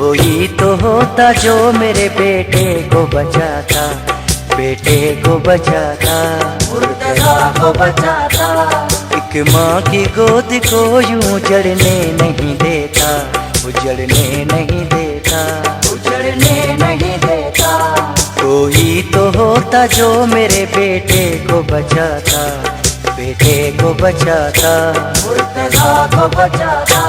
कोई तो होता जो मेरे बेटे को बचाता, बेटे को बचाता, मुर्तजा को बचाता। एक माँ की गोद को यूं उजड़ने नहीं देता, उजड़ने नहीं देता, उजड़ने नहीं देता। कोई तो होता जो मेरे बेटे को बचाता, बेटे को बचाता, मुर्तजा को बचाता।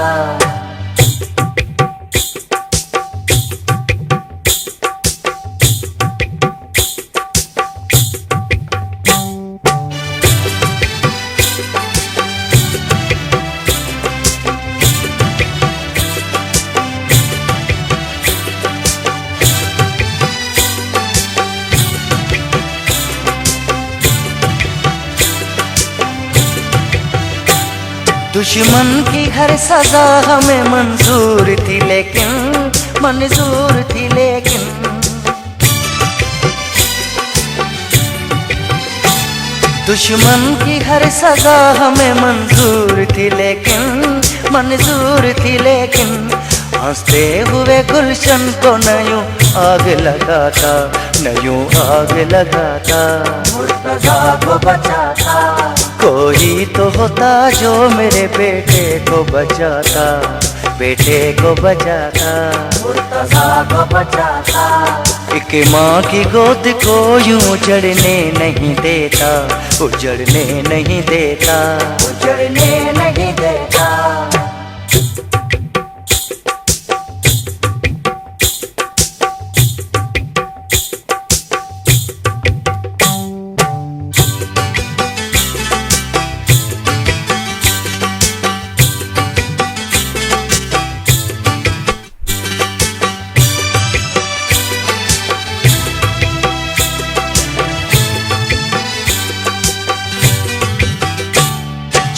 दुश्मन की हर सजा हमें मंजूर थी लेकिन, मंजूर थी लेकिन, दुश्मन की हर सजा हमें मंजूर थी लेकिन, मंजूर थी लेकिन, हंसते हुए गुलशन को न यूं आग लगाता, न यूं आग लगाता, मुर्तजा को बचाता। कोई तो होता जो मेरे बेटे को बचाता, बेटे को बचाता, मुर्तजा को बचाता। एक माँ की गोद को यूं उजड़ने नहीं देता, उजड़ने नहीं देता, उजड़ने नहीं देता।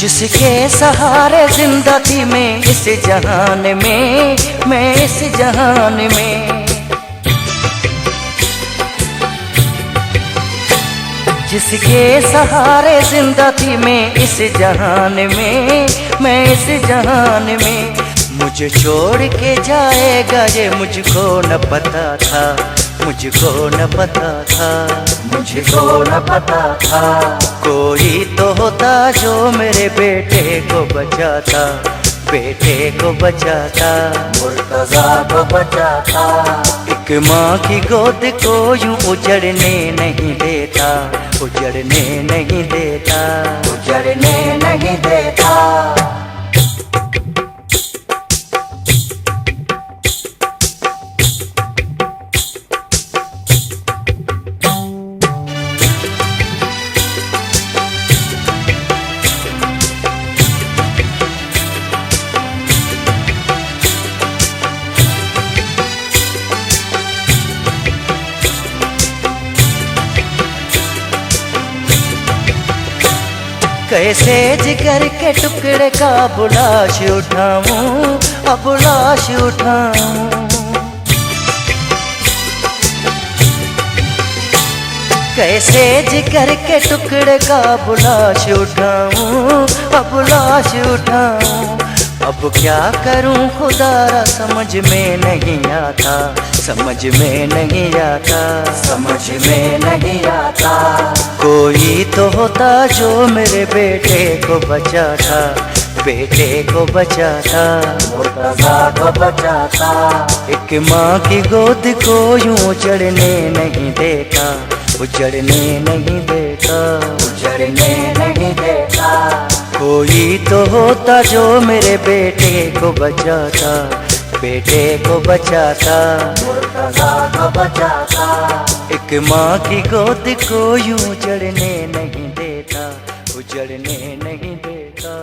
जिसके सहारे जिंदा थी मैं इस जहान में, मैं इस जहान में, जिसके सहारे जिंदा थी मैं इस जहान में, मैं इस जहान में, मुझे छोड़ के जाएगा ये मुझको न पता था, मुझको न पता था, मुझको न पता था। कोई तो होता जो मेरे बेटे को बचाता, बेटे को बचाता, मुर्तजा को बचाता। एक माँ की गोद को यूं उजड़ने नहीं देता, उजड़ने नहीं देता, उजड़ने नहीं देता। कैसे जिगर के टुकड़े का बुलाश उठाऊं, अब लाश उठाऊं, कैसे जिगर के टुकड़े का बुलाश उठाऊं, अब लाश उठाऊं, अब क्या करूं खुदारा समझ में नहीं आता, समझ में नहीं आता, समझ में नहीं आता। कोई तो होता जो मेरे बेटे को बचाता, बेटे को बचाता, मुर्तजा को बचाता। एक माँ की गोद को यूं उजड़ने नहीं देता, उजड़ने नहीं देता, उजड़ने नहीं देता। कोई तो होता जो मेरे बेटे को बचाता, बेटे को बचाता, मुर्तजा को बचाता। एक माँ की गोद को यूं उजड़ने नहीं देता, उजड़ने नहीं देता।